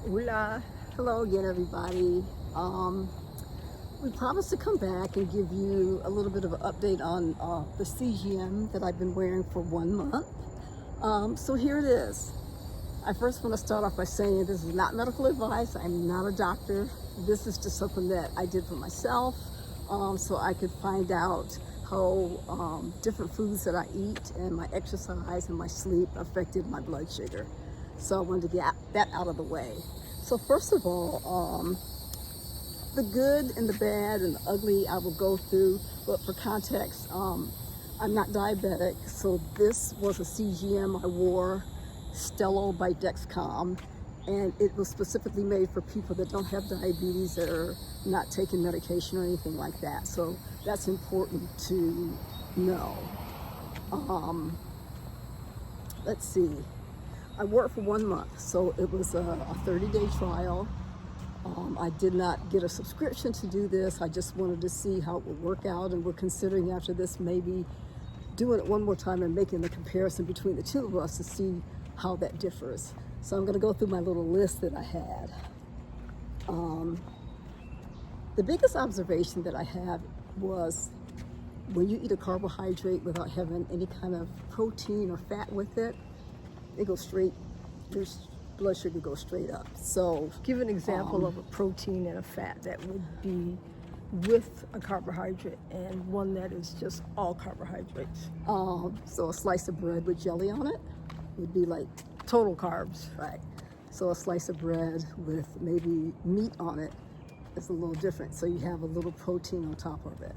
Hola. Hello again, everybody. We promised to come back and give you a little bit of an update on the CGM that I've been wearing for 1 month. So here it is. I first want to start off by saying this is not medical advice. I'm not a doctor. This is just something that I did for myself, so I could find out how different foods that I eat and my exercise and my sleep affected my blood sugar. So I wanted to get that out of the way. So first of all, the good and the bad and the ugly I will go through, but for context, I'm not diabetic, so this was a CGM I wore, Stella by Dexcom, and it was specifically made for people that don't have diabetes, that are not taking medication or anything like that. So that's important to know. Let's see. I wore it for 1 month, so it was a 30-day trial. I did not get a subscription to do this. I just wanted to see how it would work out, and we're considering after this maybe doing it one more time and making the comparison between the two of us to see how that differs. So I'm going to go through my little list that I had. The biggest observation that I had was when you eat a carbohydrate without having any kind of protein or fat with it, it goes straight, your blood sugar goes straight up. So Give an example of a protein and a fat that would be with a carbohydrate and one that is just all carbohydrates. so a slice of bread with jelly on it would be like, Total carbs. right. So a slice of bread with maybe meat on it is a little different. So you have a little protein on top of it.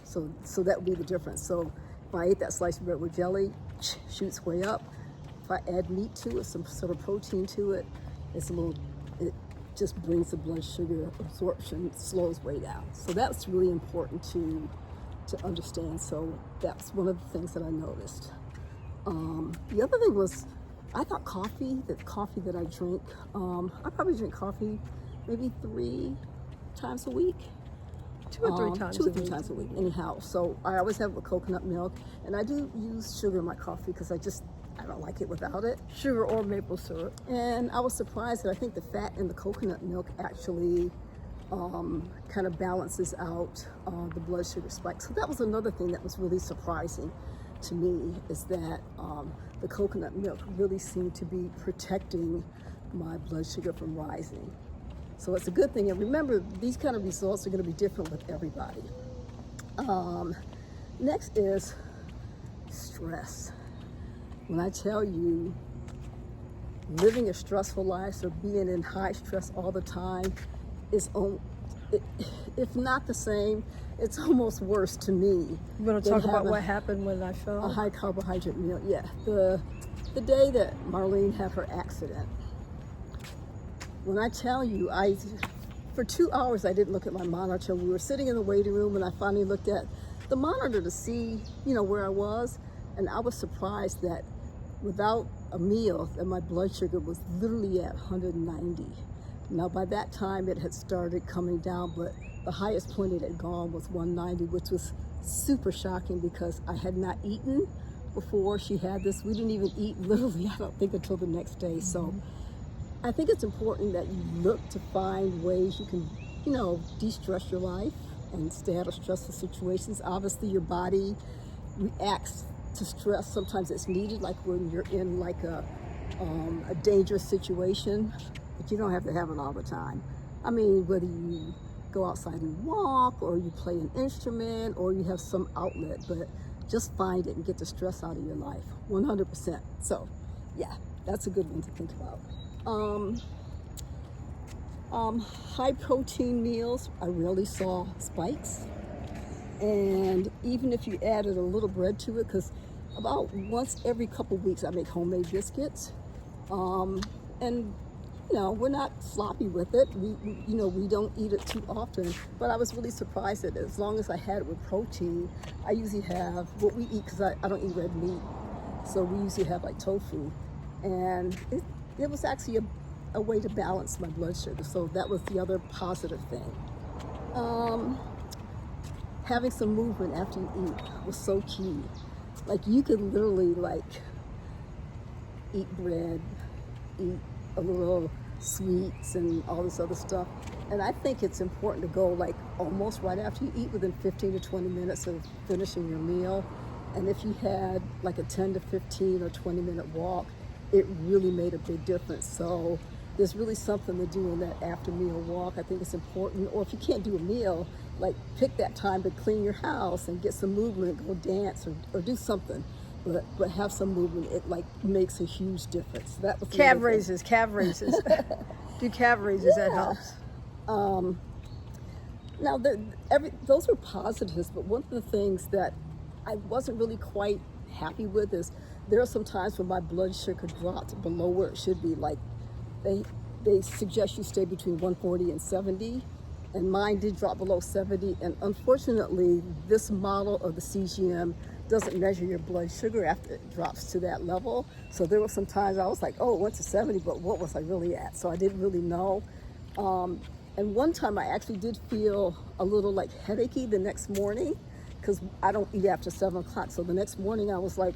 So that would be the difference. So if I ate that slice of bread with jelly, shoots way up. If I add meat to it, some sort of protein to it, it just brings the blood sugar absorption, slows way down. So that's really important to understand. So that's one of the things that I noticed. The other thing was, I thought the coffee that I drink, I probably drink coffee maybe 3 times a week. 2 or 3 times 2 or a 3 week. times a week, anyhow. So I always have a coconut milk, and I do use sugar in my coffee because I don't like it without it. Sugar or maple syrup. And I was surprised that I think the fat in the coconut milk actually kind of balances out the blood sugar spike. So that was another thing that was really surprising to me, is that the coconut milk really seemed to be protecting my blood sugar from rising. So it's a good thing. And remember, these kind of results are going to be different with everybody. Next is stress. When I tell you, living a stressful life or being in high stress all the time is, if not the same, it's almost worse to me. You want to talk about what happened when I fell? A high carbohydrate meal, yeah. The day that Murlean had her accident. When I tell you, for 2 hours I didn't look at my monitor. We were sitting in the waiting room, and I finally looked at the monitor to see, where I was, and I was surprised that without a meal, that my blood sugar was literally at 190. Now by that time it had started coming down, but the highest point it had gone was 190, which was super shocking because I had not eaten before she had this. We didn't even eat literally, I don't think, until the next day. So I think it's important that you look to find ways you can, de-stress your life and stay out of stressful situations. Obviously your body reacts to stress. Sometimes it's needed, like when you're in like a dangerous situation, but you don't have to have it all the time. I mean, whether you go outside and walk, or you play an instrument, or you have some outlet, but just find it and get the stress out of your life, 100%. So yeah, that's a good one to think about. High protein meals, I rarely saw spikes. And even if you added a little bread to it, because about once every couple weeks I make homemade biscuits, and we're not sloppy with it. We don't eat it too often. But I was really surprised that as long as I had it with protein, I usually have what we eat, because I don't eat red meat, so we usually have like tofu, and it was actually a way to balance my blood sugar. So that was the other positive thing. Having some movement after you eat was so key. Like, you could literally eat bread, eat a little sweets and all this other stuff. And I think it's important to go like almost right after you eat, within 15 to 20 minutes of finishing your meal. And if you had like a 10 to 15 or 20-minute walk, it really made a big difference. So there's really something to do in that after meal walk. I think it's important. Or if you can't do a meal, like pick that time to clean your house and get some movement, go dance or do something. But have some movement. It like makes a huge difference. That was Calf raises. Do calf raises, that helps. Now, those were positives, but one of the things that I wasn't really quite happy with is there are some times when my blood sugar dropped below where it should be. Like they suggest you stay between 140 and 70, and mine did drop below 70. And unfortunately, this model of the CGM doesn't measure your blood sugar after it drops to that level. So there were some times I was like, oh, it went to 70, but what was I really at? So I didn't really know. And one time I actually did feel a little like headachy the next morning, because I don't eat after 7 o'clock. So the next morning I was like,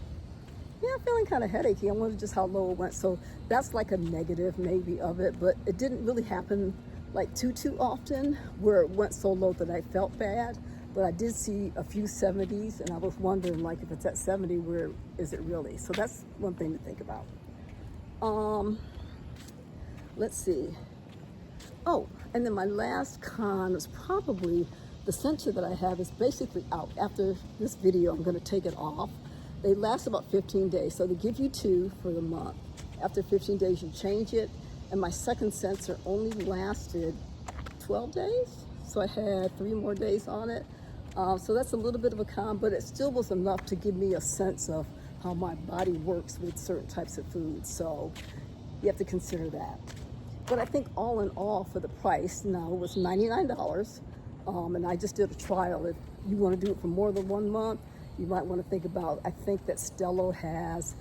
yeah, I'm feeling kind of headachy. I wondered just how low it went. So that's like a negative maybe of it, but it didn't really happen like too often where it went so low that I felt bad. But I did see a few 70s, and I was wondering, like, if it's at 70, where is it really? So that's one thing to think about. Let's see. Oh, and then my last con is probably the sensor that I have is basically out. After this video, I'm going to take it off. They last about 15 days, so they give you 2 for the month. After 15 days, you change it, and my second sensor only lasted 12 days, so I had 3 more days on it. So that's a little bit of a con, but it still was enough to give me a sense of how my body works with certain types of foods. So you have to consider that. But I think all in all, for the price, now it was $99. And I just did a trial. If you want to do it for more than 1 month, you might want to think about, I think that Stella has,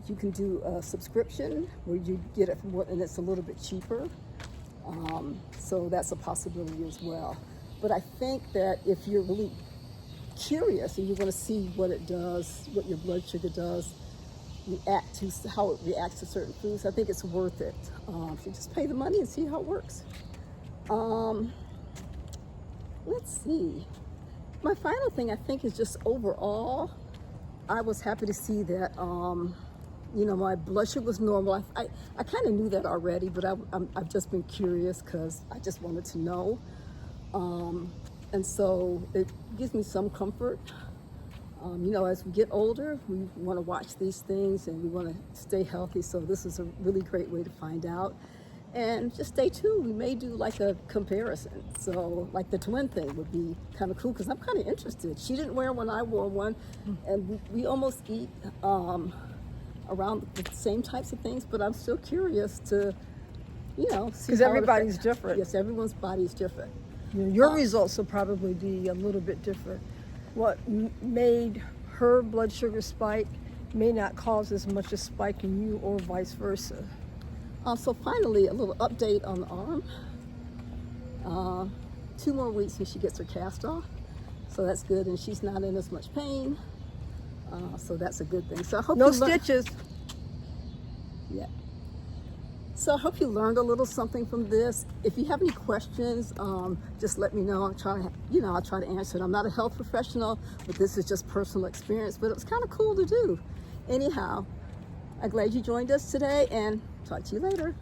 you can do a subscription where you get it for more, and it's a little bit cheaper. So that's a possibility as well. But I think that if you're really curious and you want to see what it does, what your blood sugar does, react to, how it reacts to certain foods, I think it's worth it. So just pay the money and see how it works. Let's see. My final thing, I think, is just overall, I was happy to see that, you know, my blood sugar was normal. I kind of knew that already, but I've just been curious because I just wanted to know. And so it gives me some comfort. You know, as we get older, we want to watch these things and we want to stay healthy. So this is a really great way to find out. And just stay tuned. We may do like a comparison. So like the twin thing would be kind of cool because I'm kind of interested. She didn't wear one, I wore one. And we almost eat around the same types of things, but I'm still curious to, you know, see. Because everybody's different. Yes, everyone's body is different. Your results will probably be a little bit different. What made her blood sugar spike may not cause as much a spike in you, or vice versa. So finally, a little update on the arm. 2 more weeks and she gets her cast off. So that's good, and she's not in as much pain. So that's a good thing. So I hope no stitches. Yeah. So I hope you learned a little something from this. If you have any questions, just let me know. I'll try to answer it. I'm not a health professional, but this is just personal experience. But it was kind of cool to do. Anyhow, I'm glad you joined us today, and talk to you later.